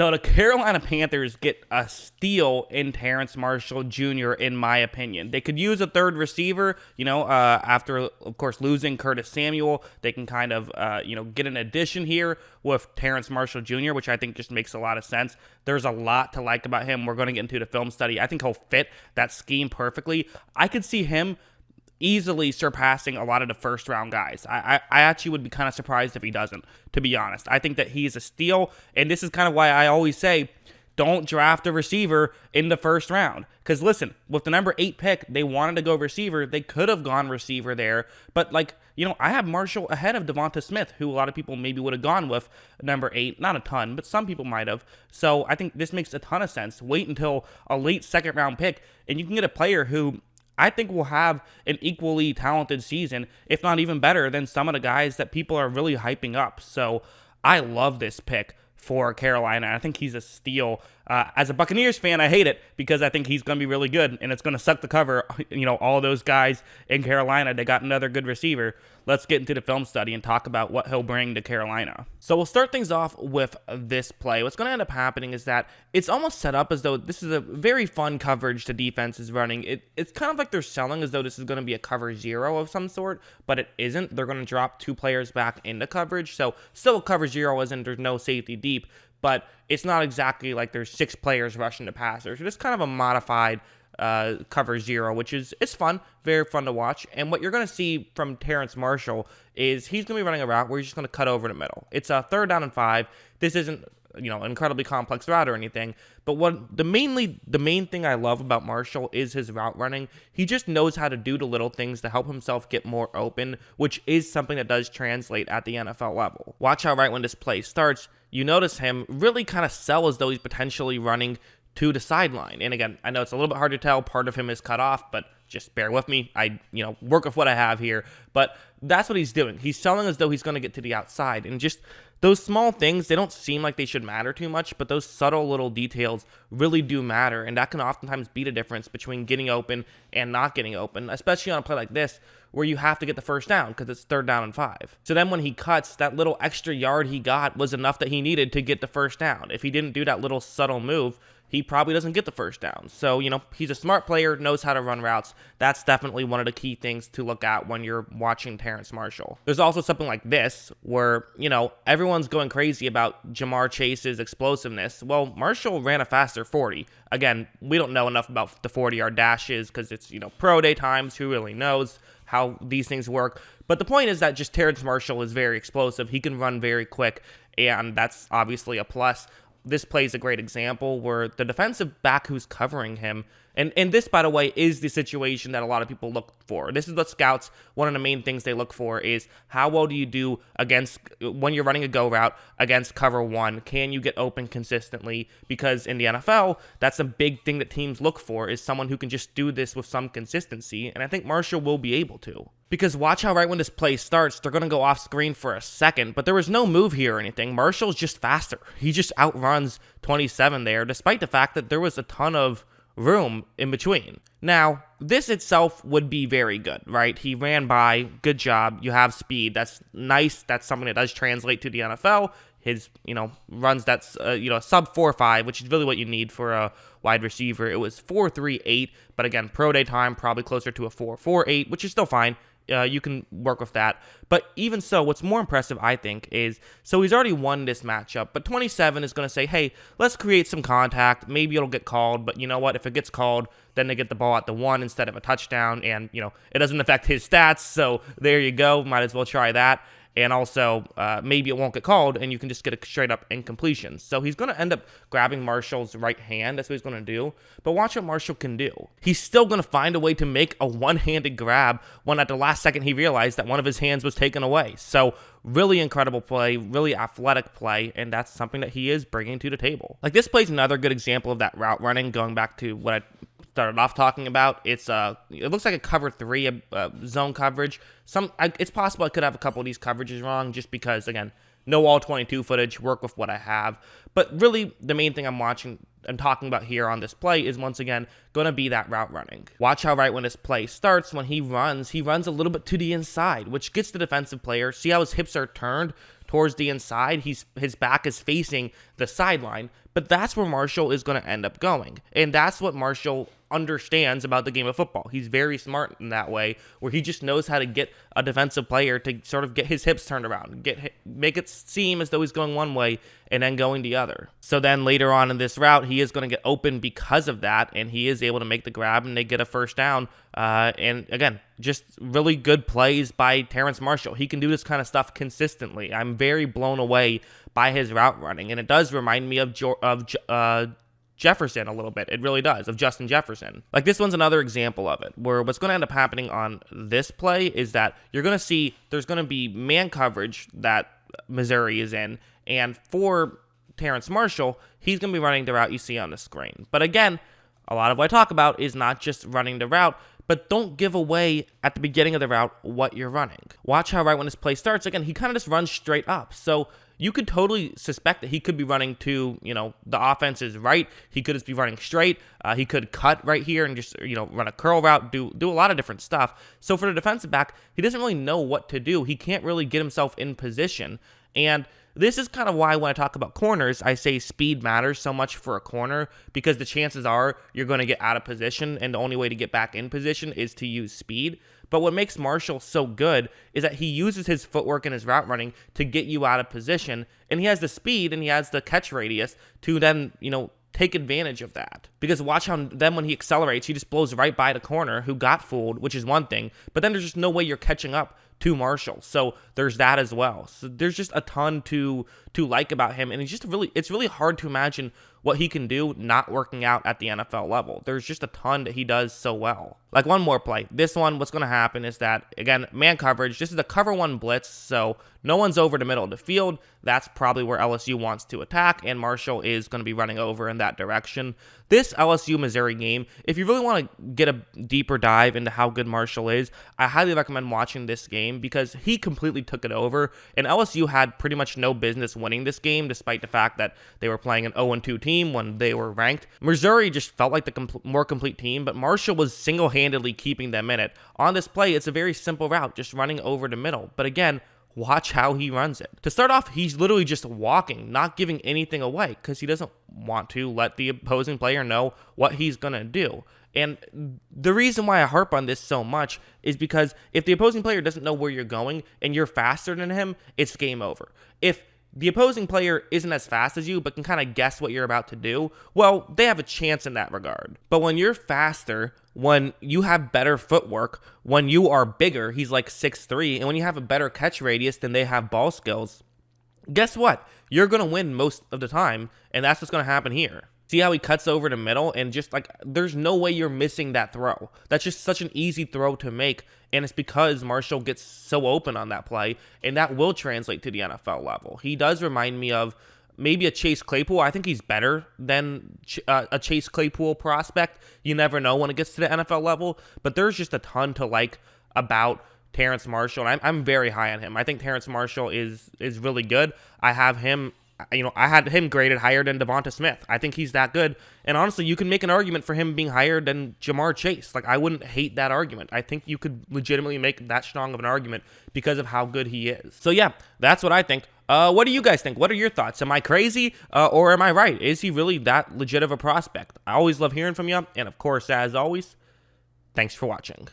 So the Carolina Panthers get a steal in Terrace Marshall Jr., in my opinion. They could use a third receiver, after, of course, losing Curtis Samuel. They can kind of, get an addition here with Terrace Marshall Jr., which I think just makes a lot of sense. There's a lot to like about him. We're going to get into the film study. I think he'll fit that scheme perfectly. I could see him easily surpassing a lot of the first-round guys. I actually would be kind of surprised if he doesn't, to be honest. I think that he's a steal, and this is kind of why I always say don't draft a receiver in the first round. Because listen, with the number 8 pick, they wanted to go receiver. They could have gone receiver there, but I have Marshall ahead of Devonta Smith, who a lot of people maybe would have gone with number 8. Not a ton, but some people might have. So I think this makes a ton of sense. Wait until a late second-round pick, and you can get a player who I think will have an equally talented season, if not even better than some of the guys that people are really hyping up. So I love this pick for Carolina. I think he's a steal. As a Buccaneers fan, I hate it because I think he's going to be really good, and it's going to suck to cover, all those guys in Carolina. They got another good receiver. Let's get into the film study and talk about what he'll bring to Carolina. So we'll start things off with this play. What's going to end up happening is that it's almost set up as though this is a very fun coverage the defense is running. It's kind of like they're selling as though this is going to be a cover 0 of some sort, but it isn't. They're going to drop 2 players back into coverage. So still a cover 0 as in there's no safety deep, but it's not exactly like there's 6 players rushing to passers. It's kind of a modified cover 0, which it's fun, very fun to watch. And what you're going to see from Terrace Marshall is he's going to be running a route where he's just going to cut over the middle. It's a 3rd down and 5. This isn't an incredibly complex route or anything, but the main thing I love about Marshall is his route running. He just knows how to do the little things to help himself get more open, which is something that does translate at the NFL level. Watch how right when this play starts, you notice him really kind of sell as though he's potentially running to the sideline. And again, I know it's a little bit hard to tell. Part of him is cut off, but just bear with me. I, work with what I have here. But that's what he's doing. He's selling as though he's going to get to the outside. And just those small things, they don't seem like they should matter too much, but those subtle little details really do matter. And that can oftentimes be the difference between getting open and not getting open, especially on a play like this, where you have to get the first down because it's 3rd down and 5. So then when he cuts, that little extra yard he got was enough that he needed to get the first down. If he didn't do that little subtle move, he probably doesn't get the first down. So, he's a smart player, knows how to run routes. That's definitely one of the key things to look at when you're watching Terrace Marshall. There's also something like this where, everyone's going crazy about Jamar Chase's explosiveness. Well, Marshall ran a faster 40. Again, we don't know enough about the 40-yard dashes because it's, pro day times. Who really knows how these things work? But the point is that just Terrace Marshall is very explosive. He can run very quick, and that's obviously a plus. This play is a great example where the defensive back who's covering him, and this, by the way, is the situation that a lot of people look for. This is what scouts, one of the main things they look for is how well do you do when you're running a go route against cover 1? Can you get open consistently? Because in the NFL, that's a big thing that teams look for is someone who can just do this with some consistency, and I think Marshall will be able to. Because watch how right when this play starts, they're going to go off screen for a second, but there was no move here or anything. Marshall's just faster. He just outruns 27 there, despite the fact that there was a ton of room in between. Now, this itself would be very good, right? He ran by, good job, you have speed, that's nice, that's something that does translate to the NFL. His, runs that's, a sub 4.5, which is really what you need for a wide receiver. It was 4.38, but again, pro day time, probably closer to a 4.48, which is still fine. You can work with that. But even so, what's more impressive, I think, is, so he's already won this matchup, but 27 is going to say, hey, let's create some contact. Maybe it'll get called, but you know what? If it gets called, then they get the ball at the 1 instead of a touchdown, and, it doesn't affect his stats, so there you go. Might as well try that. And also, maybe it won't get called, and you can just get a straight-up incompletion. So he's going to end up grabbing Marshall's right hand. That's what he's going to do. But watch what Marshall can do. He's still going to find a way to make a one-handed grab when at the last second he realized that one of his hands was taken away. So really incredible play, really athletic play, and that's something that he is bringing to the table. Like, this play's another good example of that route running, going back to what I started off talking about. It looks like a cover 3 zone coverage. It's possible I could have a couple of these coverages wrong just because, again, no all 22 footage, work with what I have. But really, the main thing I'm watching and talking about here on this play is, once again, going to be that route running. Watch how right when this play starts, when he runs a little bit to the inside, which gets the defensive player. See how his hips are turned towards the inside? His back is facing the sideline, but that's where Marshall is going to end up going. And that's what Marshall understands about the game of football. He's very smart in that way, where he just knows how to get a defensive player to sort of get his hips turned around, make it seem as though he's going one way and then going the other. So then later on in this route, he is going to get open because of that, and he is able to make the grab, and they get a first down. And again, just really good plays by Terrace Marshall. He can do this kind of stuff consistently. I'm very blown away by his route running, and it does remind me of Jefferson a little bit. It really does, of Justin Jefferson. Like, this one's another example of it, where what's going to end up happening on this play is that you're going to see there's going to be man coverage that Missouri is in, and for Terrace Marshall, he's going to be running the route you see on the screen. But again, a lot of what I talk about is not just running the route, but don't give away at the beginning of the route what you're running. Watch how right when this play starts, again, he kind of just runs straight up. So you could totally suspect that he could be running to, the offense's right. He could just be running straight. He could cut right here and just, run a curl route, do a lot of different stuff. So for the defensive back, he doesn't really know what to do. He can't really get himself in position. And this is kind of why when I talk about corners, I say speed matters so much for a corner, because the chances are you're going to get out of position, and the only way to get back in position is to use speed. But what makes Marshall so good is that he uses his footwork and his route running to get you out of position, and he has the speed and he has the catch radius to then, take advantage of that. Because watch how then when he accelerates, he just blows right by the corner who got fooled, which is one thing, but then there's just no way you're catching up to Marshall. So there's that as well. So there's just a ton to like about him, and it's really hard to imagine what he can do not working out at the NFL level. There's just a ton that he does so well. Like, one more play. This one, what's going to happen is that, again, man coverage. This is a cover one blitz, so no one's over the middle of the field. That's probably where LSU wants to attack, and Marshall is going to be running over in that direction. This LSU-Missouri game, if you really want to get a deeper dive into how good Marshall is, I highly recommend watching this game, because he completely took it over, and LSU had pretty much no business winning this game, despite the fact that they were playing an 0-2 team when they were ranked. Missouri just felt like the more complete team, but Marshall was single-handedly keeping them in it. On this play, it's a very simple route, just running over the middle. But again, watch how he runs it. To start off, he's literally just walking, not giving anything away, because he doesn't want to let the opposing player know what he's going to do. And the reason why I harp on this so much is because if the opposing player doesn't know where you're going and you're faster than him, it's game over. If the opposing player isn't as fast as you but can kind of guess what you're about to do, well, they have a chance in that regard. But when you're faster, when you have better footwork, when you are bigger, he's like 6'3", and when you have a better catch radius than they have ball skills, guess what? You're going to win most of the time, and that's what's going to happen here. See how he cuts over the middle, and just like, there's no way you're missing that throw. That's just such an easy throw to make, and it's because Marshall gets so open on that play, and that will translate to the NFL level. He does remind me of maybe a Chase Claypool. I think he's better than a Chase Claypool prospect. You never know when it gets to the NFL level, but there's just a ton to like about Terrace Marshall, and I'm very high on him. I think Terrace Marshall is really good. I have him, I had him graded higher than Devonta Smith. I think he's that good. And honestly, you can make an argument for him being higher than Jamar Chase. Like, I wouldn't hate that argument. I think you could legitimately make that strong of an argument because of how good he is. So yeah, that's what I think. What do you guys think? What are your thoughts? Am I crazy or am I right? Is he really that legit of a prospect? I always love hearing from you. And of course, as always, thanks for watching.